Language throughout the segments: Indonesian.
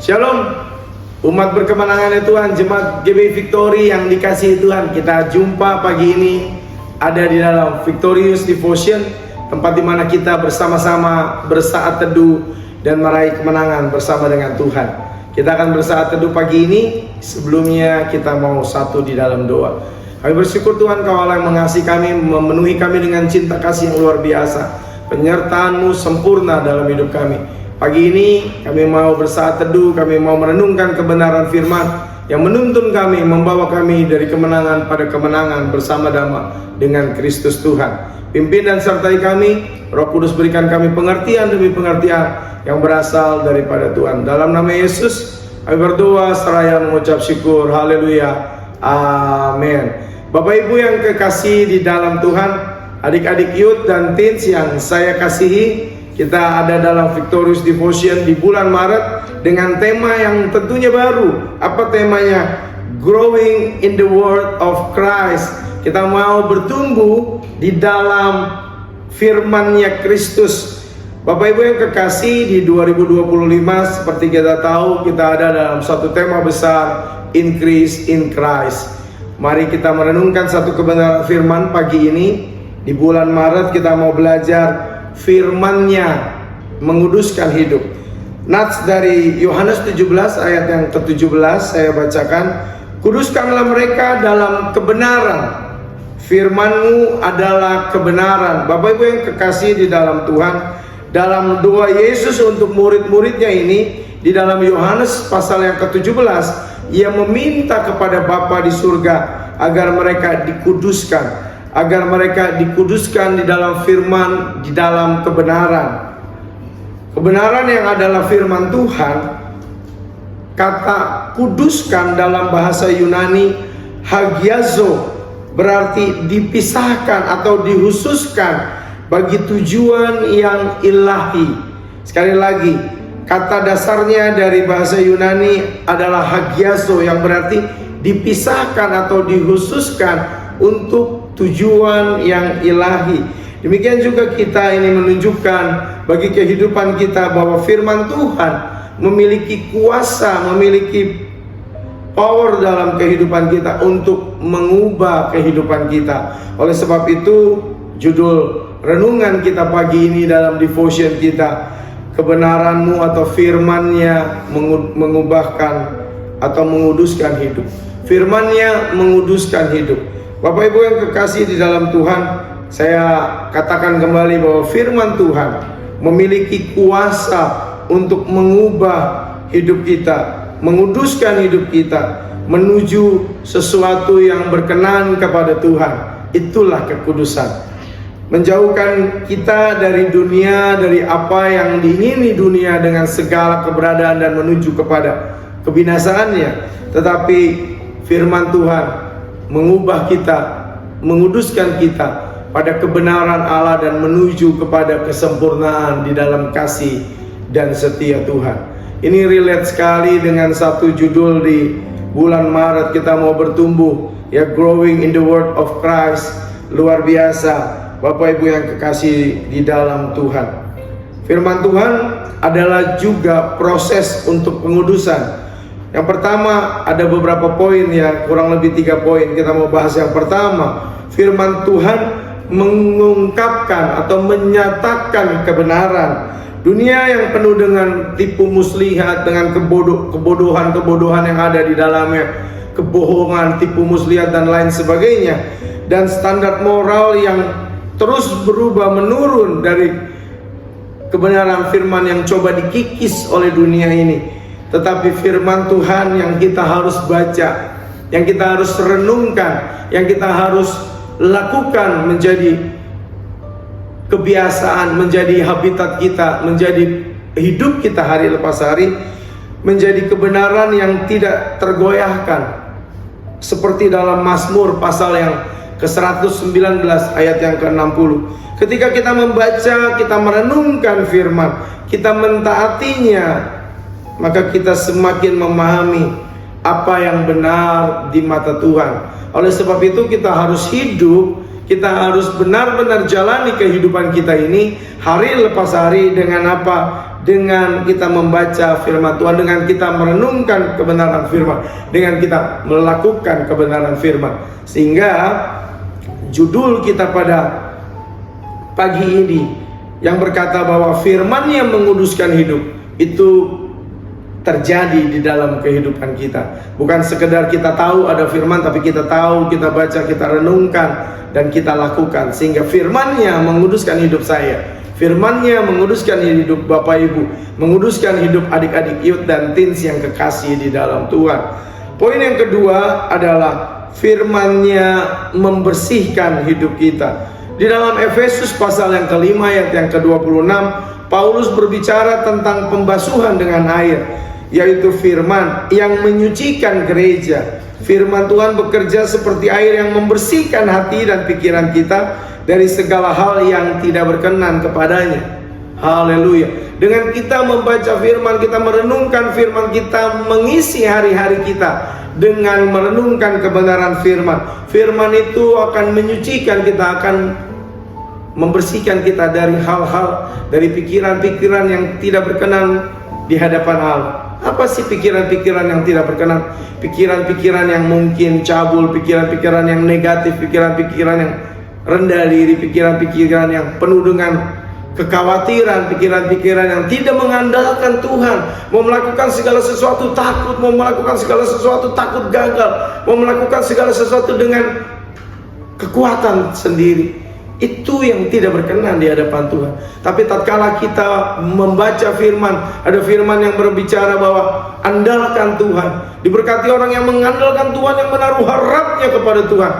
Shalom, umat berkemenangannya Tuhan, jemaat GB Victory yang dikasihi Tuhan. Kita jumpa pagi ini ada di dalam Victorious Devotion, tempat dimana kita bersama-sama bersaat teduh dan meraih kemenangan bersama dengan Tuhan. Kita akan bersaat teduh pagi ini. Sebelumnya kita mau satu di dalam doa. Kami bersyukur Tuhan, Kau Allah yang mengasihi kami, memenuhi kami dengan cinta kasih yang luar biasa. Penyertaan-Mu sempurna dalam hidup kami. Pagi ini kami mau bersaat teduh, kami mau merenungkan kebenaran firman yang menuntun kami, membawa kami dari kemenangan pada kemenangan bersama dengan Kristus Tuhan. Pimpin dan sertai kami, Roh Kudus berikan kami pengertian demi pengertian yang berasal daripada Tuhan. Dalam nama Yesus kami berdoa seraya mengucap syukur. Haleluya. Amin. Bapak Ibu yang kekasih di dalam Tuhan, adik-adik youth dan teens yang saya kasihi, kita ada dalam Victorious Devotion di bulan Maret dengan tema yang tentunya baru. Apa temanya? Growing in the Word of Christ. Kita mau bertumbuh di dalam firman-Nya Kristus. Bapak Ibu yang kekasih, di 2025 seperti kita tahu, kita ada dalam satu tema besar, Increase in Christ. Mari kita merenungkan satu kebenaran firman pagi ini. Di bulan Maret kita mau belajar firman-Nya menguduskan hidup. Nats dari Yohanes 17 ayat yang ke-17 saya bacakan. Kuduskanlah mereka dalam kebenaran. Firman-Mu adalah kebenaran. Bapak Ibu yang kekasih di dalam Tuhan, dalam doa Yesus untuk murid-muridnya ini, di dalam Yohanes pasal yang ke-17, Ia meminta kepada Bapa di surga agar mereka dikuduskan. Agar mereka dikuduskan di dalam firman, di dalam kebenaran. Kebenaran yang adalah firman Tuhan. Kata kuduskan dalam bahasa Yunani hagiazo, berarti dipisahkan atau dihususkan bagi tujuan yang ilahi. Sekali lagi, kata dasarnya dari bahasa Yunani adalah hagiazo, yang berarti dipisahkan atau dihususkan untuk tujuan yang ilahi. Demikian juga kita ini menunjukkan bagi kehidupan kita bahwa firman Tuhan memiliki kuasa, memiliki power dalam kehidupan kita untuk mengubah kehidupan kita. Oleh sebab itu, judul renungan kita pagi ini dalam devotion kita, kebenaran-Mu atau firman-Nya mengubahkan atau menguduskan hidup. Firman-Nya menguduskan hidup. Bapak Ibu yang kekasih di dalam Tuhan, saya katakan kembali bahwa firman Tuhan memiliki kuasa untuk mengubah hidup kita, menguduskan hidup kita, menuju sesuatu yang berkenan kepada Tuhan. Itulah kekudusan. Menjauhkan kita dari dunia, dari apa yang diingini dunia dengan segala keberadaan dan menuju kepada kebinasaannya. Tetapi firman Tuhan mengubah kita, menguduskan kita pada kebenaran Allah dan menuju kepada kesempurnaan di dalam kasih dan setia Tuhan. Ini relate sekali dengan satu judul di bulan Maret kita mau bertumbuh, ya, Growing in the Word of Christ. Luar biasa Bapak Ibu yang kekasih di dalam Tuhan. Firman Tuhan adalah juga proses untuk pengudusan. Yang pertama, ada beberapa poin, ya, kurang lebih 3 poin. Kita mau bahas yang pertama. Firman Tuhan mengungkapkan atau menyatakan kebenaran. Dunia yang penuh dengan tipu muslihat, dengan kebodohan yang ada di dalamnya, kebohongan, tipu muslihat dan lain sebagainya, dan standar moral yang terus berubah menurun dari kebenaran firman yang coba dikikis oleh dunia ini. Tetapi firman Tuhan yang kita harus baca, yang kita harus renungkan, yang kita harus lakukan menjadi kebiasaan, menjadi habitat kita, menjadi hidup kita hari lepas hari, menjadi kebenaran yang tidak tergoyahkan. Seperti dalam Mazmur pasal yang ke-119 ayat yang ke-60. Ketika kita membaca, kita merenungkan firman, kita mentaatinya, maka kita semakin memahami apa yang benar di mata Tuhan. Oleh sebab itu kita harus hidup, kita harus benar-benar jalani kehidupan kita ini hari lepas hari dengan apa? dengan kita membaca firman Tuhan, dengan kita merenungkan kebenaran firman, dengan kita melakukan kebenaran firman. Sehingga judul kita pada pagi ini yang berkata bahwa firman yang menguduskan hidup itu terjadi di dalam kehidupan kita. Bukan sekedar kita tahu ada firman, tapi kita tahu, kita baca, kita renungkan, dan kita lakukan. Sehingga firman-Nya menguduskan hidup saya, firman-Nya menguduskan hidup Bapak Ibu, menguduskan hidup adik-adik youth dan teens yang kekasih di dalam Tuhan. Poin yang kedua adalah firman-Nya membersihkan hidup kita. Di dalam Efesus pasal yang kelima ayat yang ke-26, Paulus berbicara tentang pembasuhan dengan air, yaitu firman yang menyucikan gereja. Firman Tuhan bekerja seperti air yang membersihkan hati dan pikiran kita dari segala hal yang tidak berkenan kepadanya. Haleluya. Dengan kita membaca firman, kita merenungkan firman, kita mengisi hari-hari kita dengan merenungkan kebenaran firman. Firman itu akan menyucikan kita, akan membersihkan kita dari hal-hal, dari pikiran-pikiran yang tidak berkenan di hadapan Allah. Apa sih pikiran-pikiran yang tidak berkenan? Pikiran-pikiran yang mungkin cabul, pikiran-pikiran yang negatif, pikiran-pikiran yang rendah diri, pikiran-pikiran yang penuh dengan kekhawatiran, pikiran-pikiran yang tidak mengandalkan Tuhan, mau melakukan segala sesuatu takut, mau melakukan segala sesuatu takut gagal, mau melakukan segala sesuatu dengan kekuatan sendiri. Itu yang tidak berkenan di hadapan Tuhan. Tapi tatkala kita membaca firman, ada firman yang berbicara bahwa andalkan Tuhan. Diberkati orang yang mengandalkan Tuhan, yang menaruh harapnya kepada Tuhan.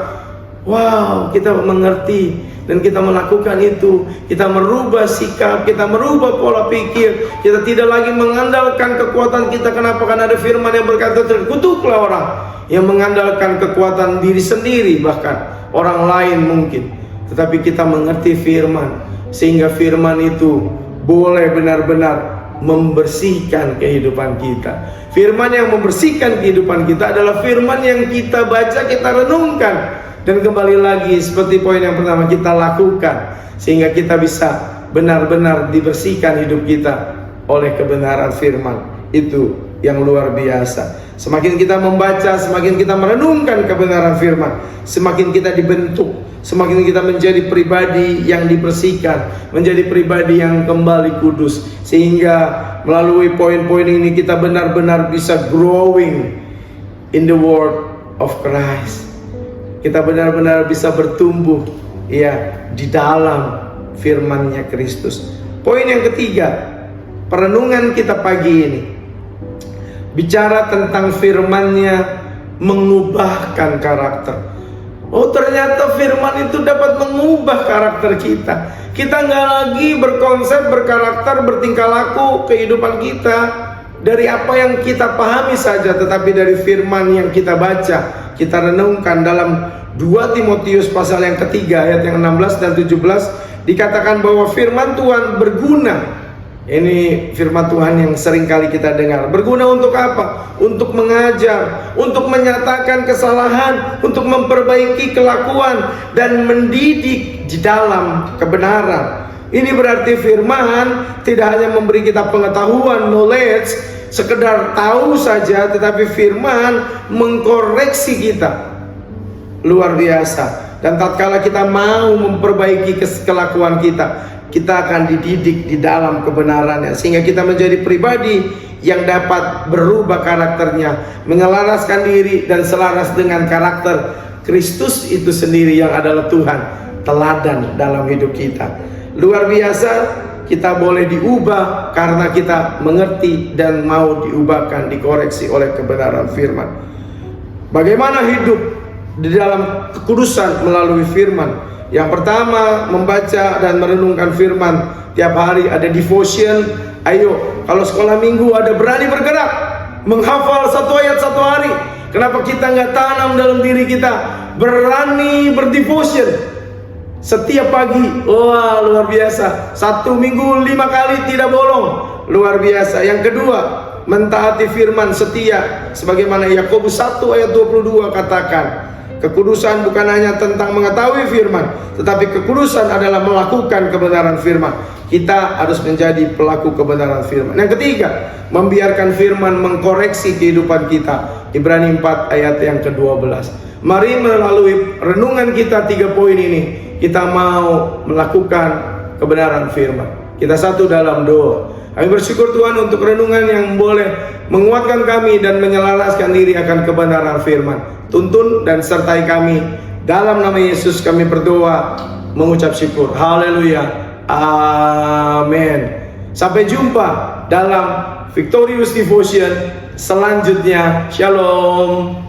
Wow, kita mengerti dan kita melakukan itu. Kita merubah sikap, kita merubah pola pikir. Kita tidak lagi mengandalkan kekuatan kita. Kenapa? Karena ada firman yang berkata, terkutuklah orang yang mengandalkan kekuatan diri sendiri, bahkan orang lain mungkin. Tetapi kita mengerti firman, sehingga firman itu boleh benar-benar membersihkan kehidupan kita. Firman yang membersihkan kehidupan kita adalah firman yang kita baca, kita renungkan, dan kembali lagi seperti poin yang pertama, kita lakukan, sehingga kita bisa benar-benar dibersihkan hidup kita oleh kebenaran firman. Itu yang luar biasa. Semakin kita membaca, semakin kita merenungkan kebenaran firman, semakin kita dibentuk, semakin kita menjadi pribadi yang dibersihkan, menjadi pribadi yang kembali kudus. Sehingga melalui poin-poin ini kita benar-benar bisa growing in the word of Christ. Kita benar-benar bisa bertumbuh ya di dalam firman-Nya Kristus. Poin yang ketiga, perenungan kita pagi ini bicara tentang firman-Nya mengubahkan karakter. Oh, ternyata firman itu dapat mengubah karakter kita. Kita nggak lagi berkonsep, berkarakter, bertingkah laku kehidupan kita dari apa yang kita pahami saja, tetapi dari firman yang kita baca, kita renungkan. Dalam 2 Timotius pasal yang ketiga ayat yang 16 dan 17 dikatakan bahwa firman Tuhan berguna. Ini firman Tuhan yang sering kali kita dengar. Berguna untuk apa? Untuk mengajar, untuk menyatakan kesalahan, untuk memperbaiki kelakuan, dan mendidik di dalam kebenaran. Ini berarti firman tidak hanya memberi kita pengetahuan, knowledge, sekedar tahu saja, tetapi firman mengkoreksi kita. Luar biasa. Dan tatkala kita mau memperbaiki kelakuan kita, kita akan dididik di dalam kebenarannya, sehingga kita menjadi pribadi yang dapat berubah karakternya, menyelaraskan diri dan selaras dengan karakter Kristus itu sendiri yang adalah Tuhan, teladan dalam hidup kita. Luar biasa, kita boleh diubah karena kita mengerti dan mau diubahkan, dikoreksi oleh kebenaran firman. Bagaimana hidup di dalam kekudusan melalui firman? Yang pertama, membaca dan merenungkan firman. Tiap hari ada devotion. Ayo, kalau sekolah minggu ada berani bergerak, menghafal 1 ayat 1 hari. Kenapa kita nggak tanam dalam diri kita berani berdevotion setiap pagi? Wah, luar biasa. 1 minggu 5 kali tidak bolong. Luar biasa. Yang kedua, mentaati firman, setia. Sebagaimana Yakobus 1 ayat 22 katakan, Kekudusan bukan hanya tentang mengetahui firman, tetapi kekudusan adalah melakukan kebenaran firman. Kita harus menjadi pelaku kebenaran firman. Yang ketiga, membiarkan firman mengkoreksi kehidupan kita. Ibrani 4 ayat yang ke-12. Mari melalui renungan kita 3 poin ini, kita mau melakukan kebenaran firman. Kita satu dalam doa. Kami bersyukur Tuhan untuk renungan yang boleh menguatkan kami dan menyelaraskan diri akan kebenaran firman. Tuntun dan sertai kami. Dalam nama Yesus kami berdoa, mengucap syukur. Haleluya. Amin. Sampai jumpa dalam Victorious Devotion selanjutnya. Shalom.